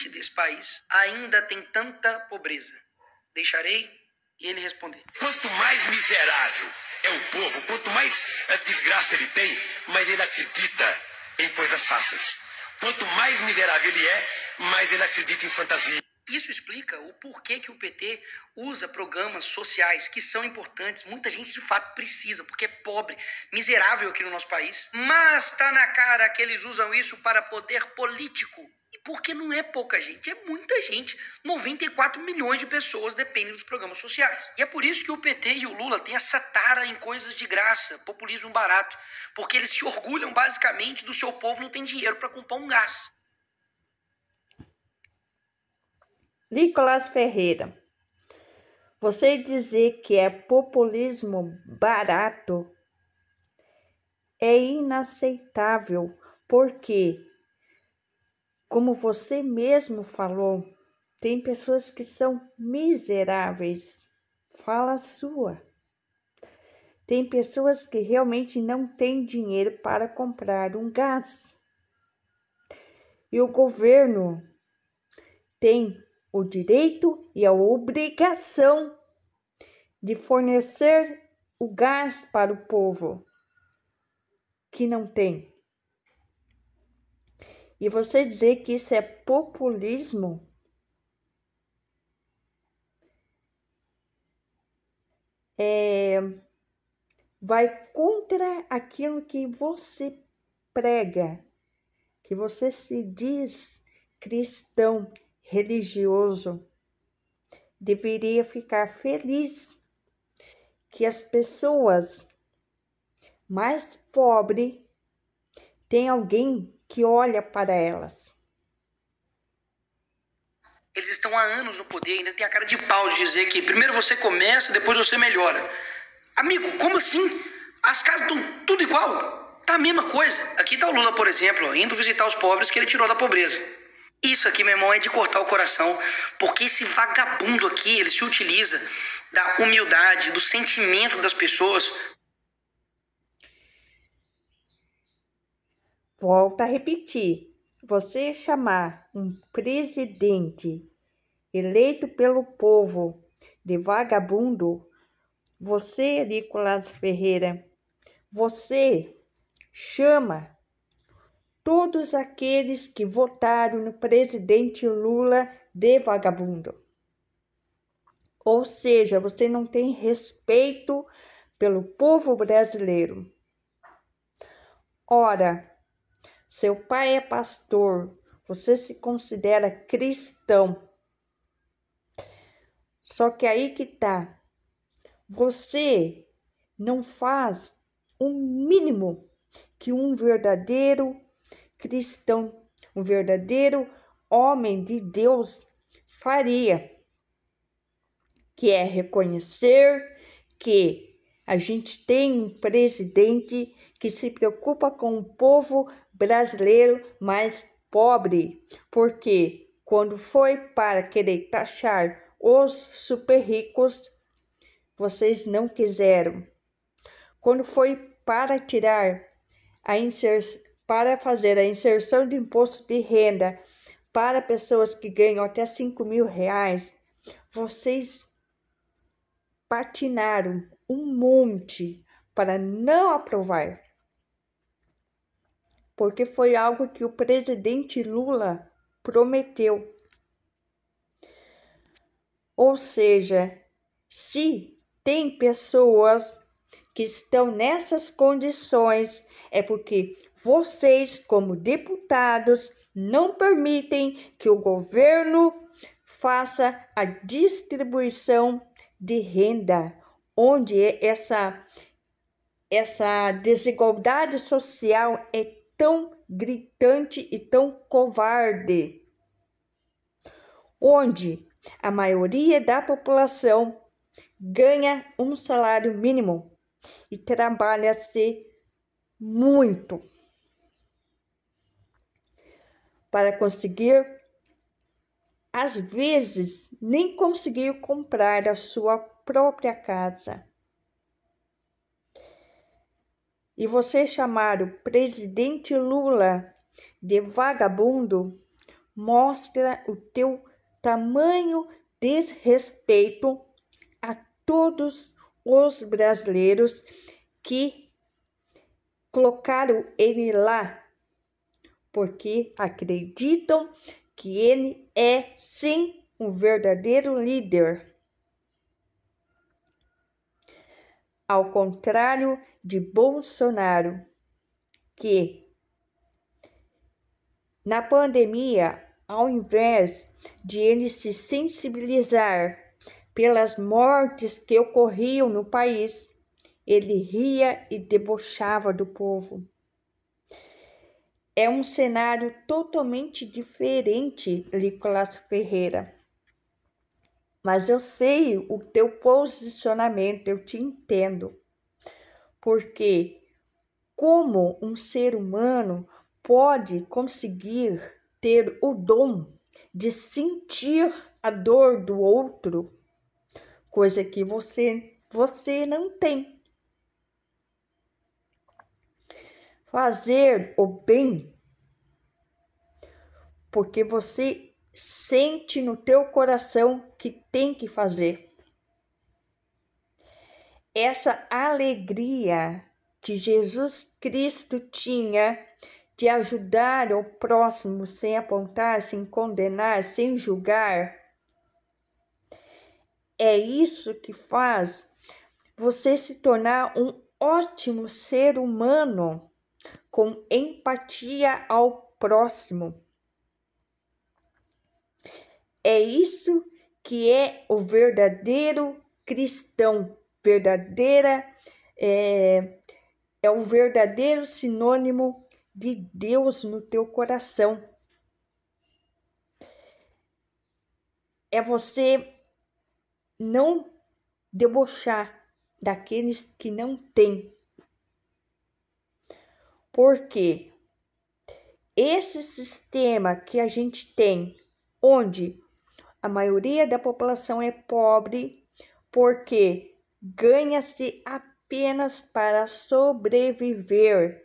desse país ainda tem tanta pobreza? Deixarei ele responder. Quanto mais miserável é o povo, quanto mais desgraça ele tem, mais ele acredita em coisas fáceis. Quanto mais miserável ele é, mais ele acredita em fantasia. Isso explica o porquê que o PT usa programas sociais que são importantes. Muita gente de fato precisa, porque é pobre, miserável aqui no nosso país. Mas tá na cara que eles usam isso para poder político. E porque não é pouca gente, é muita gente. 94 milhões de pessoas dependem dos programas sociais. E é por isso que o PT e o Lula têm essa tara em coisas de graça, populismo barato. Porque eles se orgulham basicamente do seu povo não tem dinheiro para comprar um gás. Nicolas Ferreira, você dizer que é populismo barato é inaceitável, porque, como você mesmo falou, tem pessoas que são miseráveis. Fala sua. Tem pessoas que realmente não têm dinheiro para comprar um gás. E o governo tem o direito e a obrigação de fornecer o gás para o povo que não tem. E você dizer que isso é populismo vai contra aquilo que você prega, que você se diz cristão, religioso. Deveria ficar feliz que as pessoas mais pobres têm alguém que olha para elas. Eles estão há anos no poder, ainda tem a cara de pau de dizer que primeiro você começa, depois você melhora. Amigo, como assim? As casas estão tudo igual. Tá a mesma coisa. Aqui tá o Lula, por exemplo, indo visitar os pobres que ele tirou da pobreza. Isso aqui, meu irmão, é de cortar o coração. Porque esse vagabundo aqui, ele se utiliza da humildade, do sentimento das pessoas. Volto a repetir. Você chamar um presidente eleito pelo povo de vagabundo, você, Nicolas Ferreira, você chama todos aqueles que votaram no presidente Lula de vagabundo. Ou seja, você não tem respeito pelo povo brasileiro. Ora, seu pai é pastor, você se considera cristão. Só que aí que tá. Você não faz o mínimo que um verdadeiro cristão, um verdadeiro homem de Deus faria, que é reconhecer que a gente tem um presidente que se preocupa com o povo brasileiro mais pobre, porque quando foi para querer taxar os super ricos, vocês não quiseram. Quando foi para tirar para fazer a inserção de imposto de renda para pessoas que ganham até R$5.000, vocês patinaram um monte para não aprovar. Porque foi algo que o presidente Lula prometeu. Ou seja, se tem pessoas que estão nessas condições, é porque vocês, como deputados, não permitem que o governo faça a distribuição de renda, onde essa desigualdade social é tão gritante e tão covarde, onde a maioria da população ganha um salário mínimo e trabalha-se muito para conseguir, às vezes, nem conseguir comprar a sua própria casa. E você chamar o presidente Lula de vagabundo mostra o teu tamanho desrespeito a todos os brasileiros que colocaram ele lá, porque acreditam que ele é sim um verdadeiro líder. Ao contrário de Bolsonaro, que na pandemia, ao invés de ele se sensibilizar pelas mortes que ocorriam no país, ele ria e debochava do povo. É um cenário totalmente diferente, Nicolas Ferreira. Mas eu sei o teu posicionamento, eu te entendo. Porque como um ser humano pode conseguir ter o dom de sentir a dor do outro, coisa que você não tem. Fazer o bem porque você sente no teu coração que tem que fazer. Essa alegria que Jesus Cristo tinha de ajudar o próximo sem apontar, sem condenar, sem julgar, é isso que faz você se tornar um ótimo ser humano com empatia ao próximo. É isso que é o verdadeiro cristão, é o verdadeiro sinônimo de Deus no teu coração. É você não debochar daqueles que não têm. Porque esse sistema que a gente tem, onde a maioria da população é pobre, porque ganha-se apenas para sobreviver.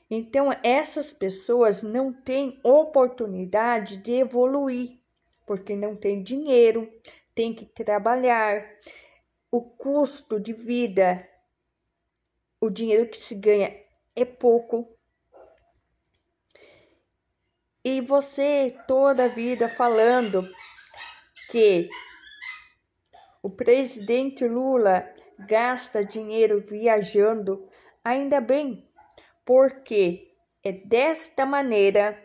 Então, essas pessoas não têm oportunidade de evoluir, porque não tem dinheiro, tem que trabalhar, o custo de vida, o dinheiro que se ganha é pouco. E você toda a vida falando que o presidente Lula gasta dinheiro viajando, ainda bem, porque é desta maneira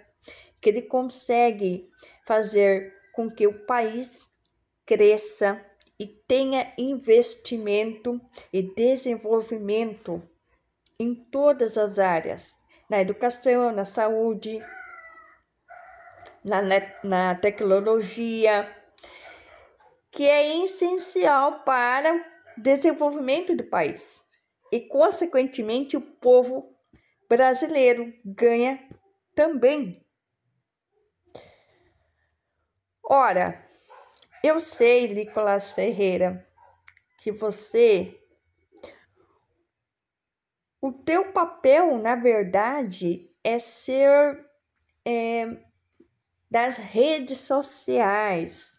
que ele consegue fazer com que o país cresça e tenha investimento e desenvolvimento em todas as áreas, na educação, na saúde, na tecnologia, que é essencial para o desenvolvimento do país. E, consequentemente, o povo brasileiro ganha também. Ora, eu sei, Nicolas Ferreira, que o teu papel, na verdade, é ser das redes sociais.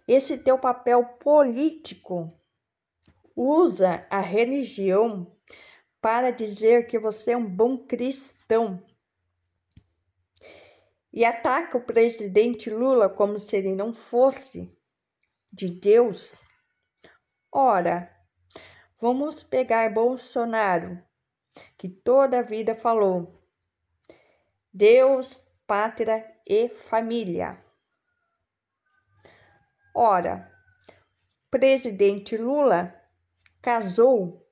Esse teu papel político usa a religião para dizer que você é um bom cristão e ataca o presidente Lula como se ele não fosse de Deus. Ora, vamos pegar Bolsonaro, que toda a vida falou Deus, pátria e família. Ora, presidente Lula casou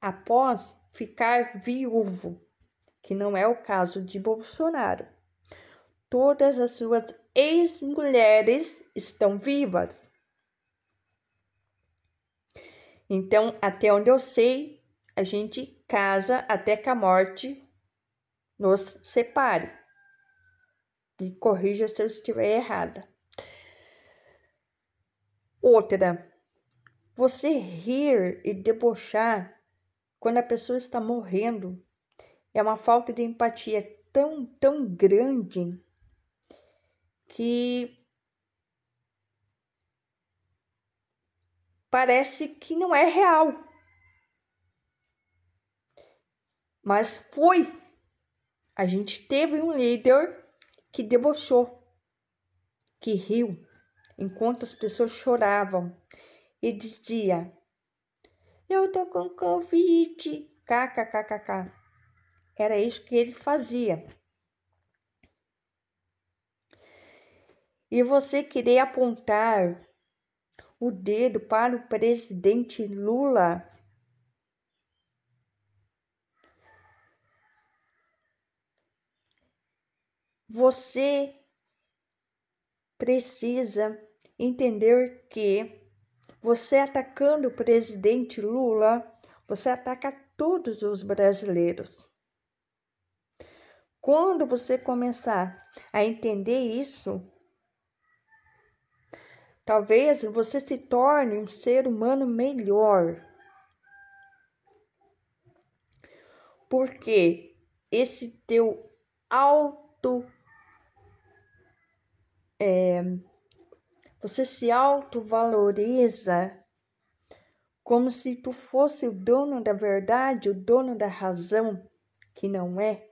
após ficar viúvo, que não é o caso de Bolsonaro. Todas as suas ex-mulheres estão vivas. Então, até onde eu sei, a gente casa até que a morte nos separe. Me corrija se eu estiver errada. Outra, você rir e debochar quando a pessoa está morrendo é uma falta de empatia tão grande que parece que não é real. Mas foi. A gente teve um líder que debochou, que riu, enquanto as pessoas choravam e dizia: eu tô com Covid, kkkk. Era isso que ele fazia. E você querer apontar o dedo para o presidente Lula, você precisa entender que você atacando o presidente Lula, você ataca todos os brasileiros. Quando você começar a entender isso, talvez você se torne um ser humano melhor. Porque esse teu você se autovaloriza como se tu fosse o dono da verdade, o dono da razão, que não é.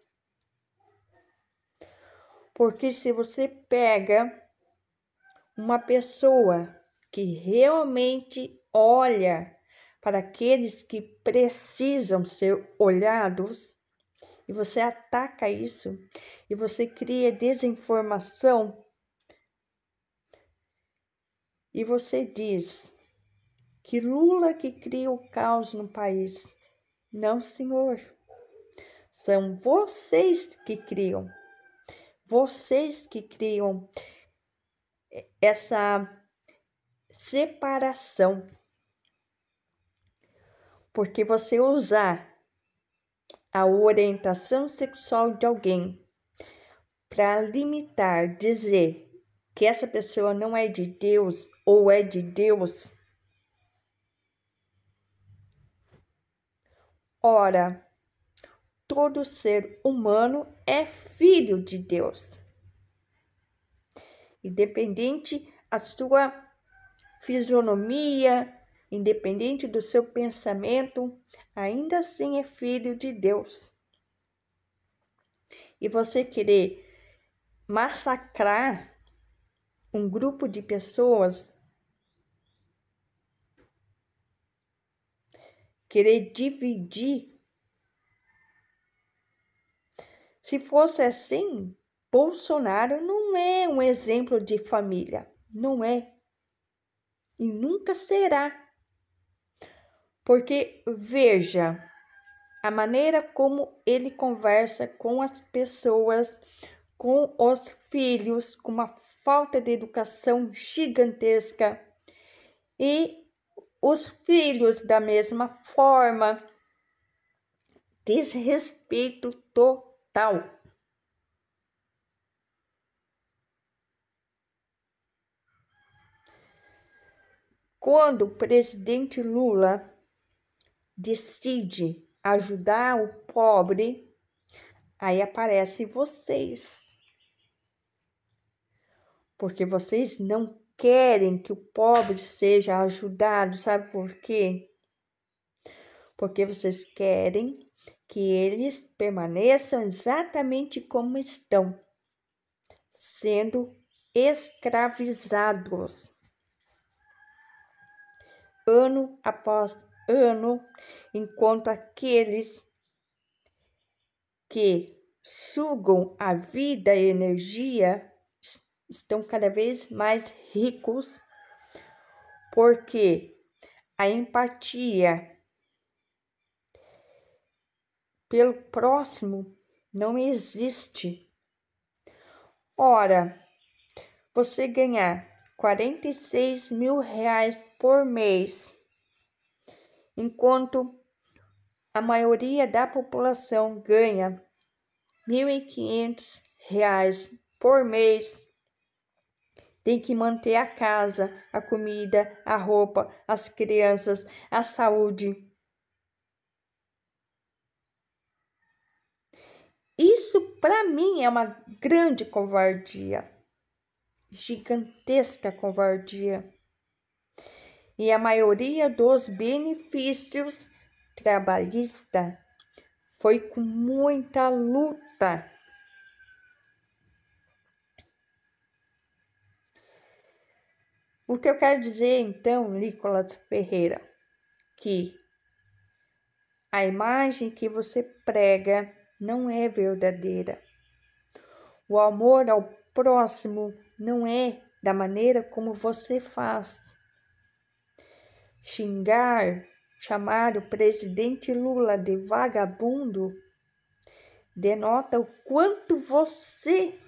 Porque se você pega uma pessoa que realmente olha para aqueles que precisam ser olhados, e você ataca isso, e você cria desinformação, e você diz que Lula que cria o caos no país. Não, senhor. São vocês que criam. Vocês que criam essa separação. Porque você usar a orientação sexual de alguém para limitar, dizer que essa pessoa não é de Deus ou é de Deus. Ora, todo ser humano é filho de Deus. Independente a sua fisionomia, independente do seu pensamento, ainda assim é filho de Deus. E você querer massacrar um grupo de pessoas, querer dividir. Se fosse assim, Bolsonaro não é um exemplo de família, não é. E nunca será. Porque veja a maneira como ele conversa com as pessoas, com os filhos, com uma falta de educação gigantesca. E os filhos da mesma forma, desrespeito total. Quando o presidente Lula decide ajudar o pobre, aí aparecem vocês. Porque vocês não querem que o pobre seja ajudado, sabe por quê? Porque vocês querem que eles permaneçam exatamente como estão, sendo escravizados. Ano após ano, enquanto aqueles que sugam a vida e a energia estão cada vez mais ricos, porque a empatia pelo próximo não existe. Ora, você ganhar 46 mil reais por mês, enquanto a maioria da população ganha 1.500 reais por mês, tem que manter a casa, a comida, a roupa, as crianças, a saúde. Isso, para mim, é uma grande covardia. gigantesca covardia. E a maioria dos benefícios trabalhistas foi com muita luta. O que eu quero dizer, então, Nicolas Ferreira, que a imagem que você prega não é verdadeira. O amor ao próximo não é da maneira como você faz. Chamar o presidente Lula de vagabundo denota o quanto você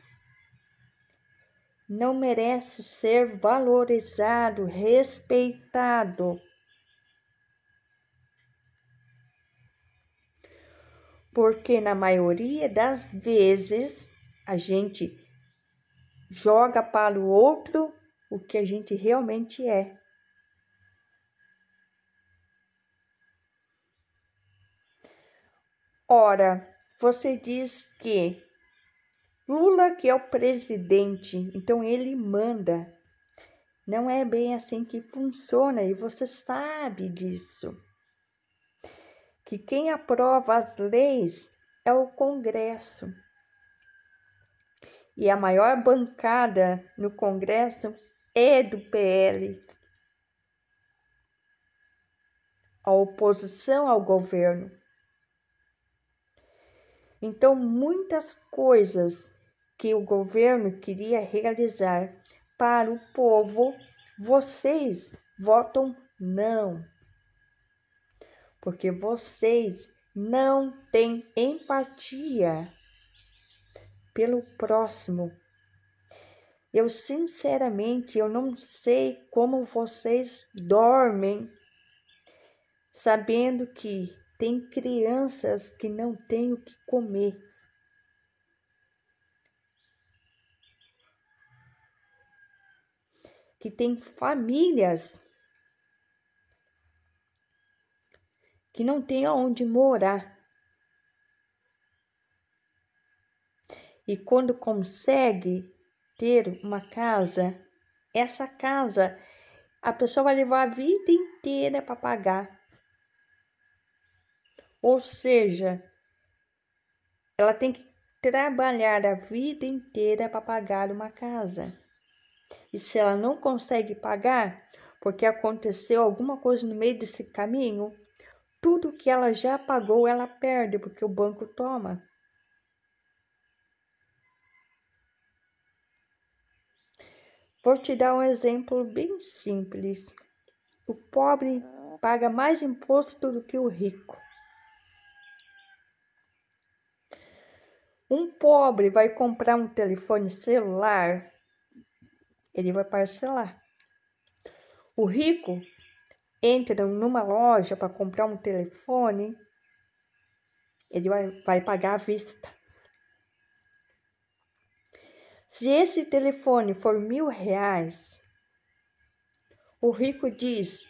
não merece ser valorizado, respeitado. Porque na maioria das vezes a gente joga para o outro o que a gente realmente é. Ora, você diz que Lula que é o presidente, então ele manda. Não é bem assim que funciona e você sabe disso. Que quem aprova as leis é o Congresso. E a maior bancada no Congresso é do PL. A oposição ao governo. Então, muitas coisas que o governo queria realizar para o povo, vocês votam não. Porque vocês não têm empatia pelo próximo. Eu, sinceramente, eu não sei como vocês dormem sabendo que tem crianças que não têm o que comer. Que tem famílias que não têm aonde morar. E quando consegue ter uma casa, essa casa a pessoa vai levar a vida inteira para pagar. Ou seja, ela tem que trabalhar a vida inteira para pagar uma casa. E se ela não consegue pagar, porque aconteceu alguma coisa no meio desse caminho, tudo que ela já pagou, ela perde, porque o banco toma. Vou te dar um exemplo bem simples. O pobre paga mais imposto do que o rico. Um pobre vai comprar um telefone celular, ele vai parcelar. O rico entra numa loja para comprar um telefone, ele vai pagar à vista. Se esse telefone for R$1.000, o rico diz,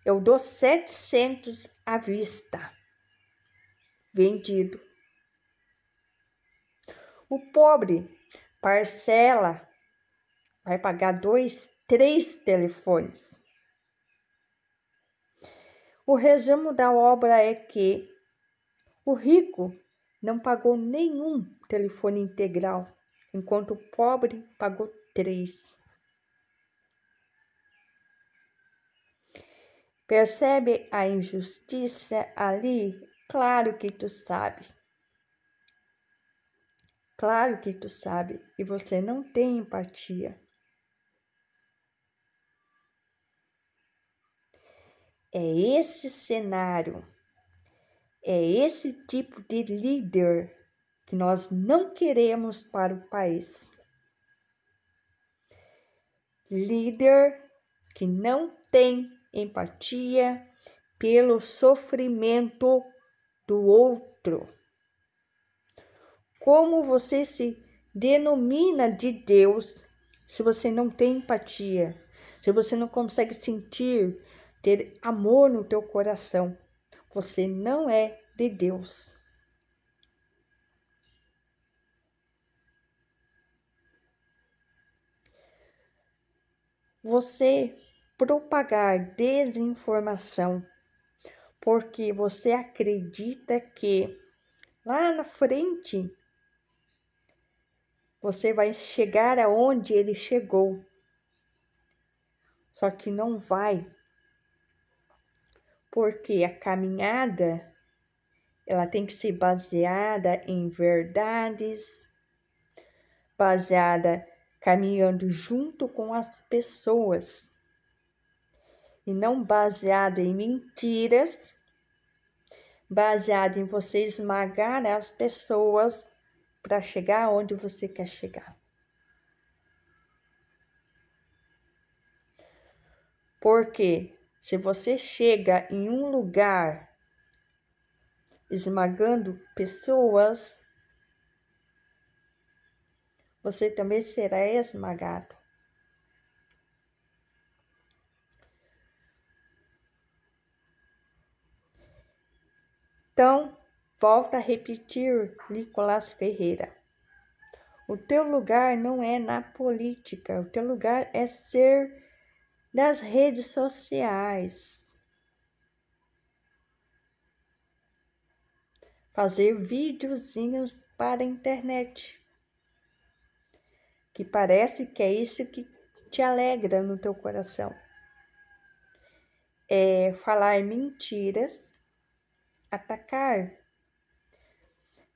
eu dou 700 à vista, vendido. O pobre parcela, vai pagar 2, 3 telefones. O resumo da obra é que o rico não pagou nenhum telefone integral, enquanto o pobre pagou 3. Percebe a injustiça ali? Claro que tu sabe. Claro que tu sabe. E você não tem empatia. É esse cenário, é esse tipo de líder que nós não queremos para o país. Líder que não tem empatia pelo sofrimento do outro. Como você se denomina de Deus se você não tem empatia? Se você não consegue ter amor no teu coração? Você não é de Deus. você propagar desinformação, porque você acredita que lá na frente você vai chegar aonde ele chegou. Só que não vai, porque a caminhada ela tem que ser baseada em verdades, baseada caminhando junto com as pessoas e não baseado em mentiras, baseado em você esmagar as pessoas para chegar onde você quer chegar. Porque se você chega em um lugar esmagando pessoas, você também será esmagado. Então, volta a repetir, Nicolás Ferreira. O teu lugar não é na política, o teu lugar é ser das redes sociais. Fazer videozinhos para a internet. Que parece que é isso que te alegra no teu coração. É falar mentiras, atacar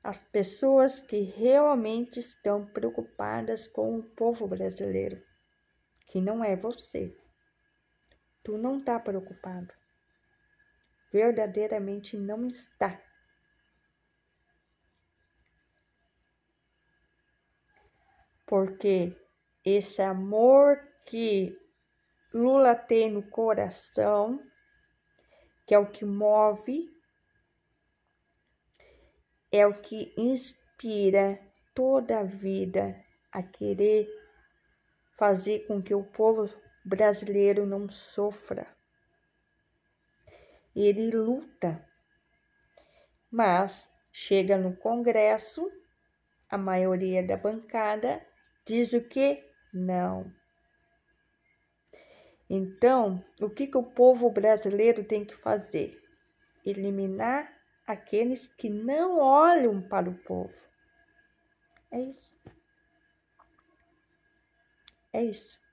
as pessoas que realmente estão preocupadas com o povo brasileiro, que não é você. Tu não está preocupado. Verdadeiramente não está. Porque esse amor que Lula tem no coração, que é o que move, é o que inspira toda a vida a querer fazer com que o povo brasileiro não sofra. Ele luta, mas chega no Congresso, a maioria da bancada diz o quê? Não. Então, o que o povo brasileiro tem que fazer? Eliminar aqueles que não olham para o povo. É isso. É isso.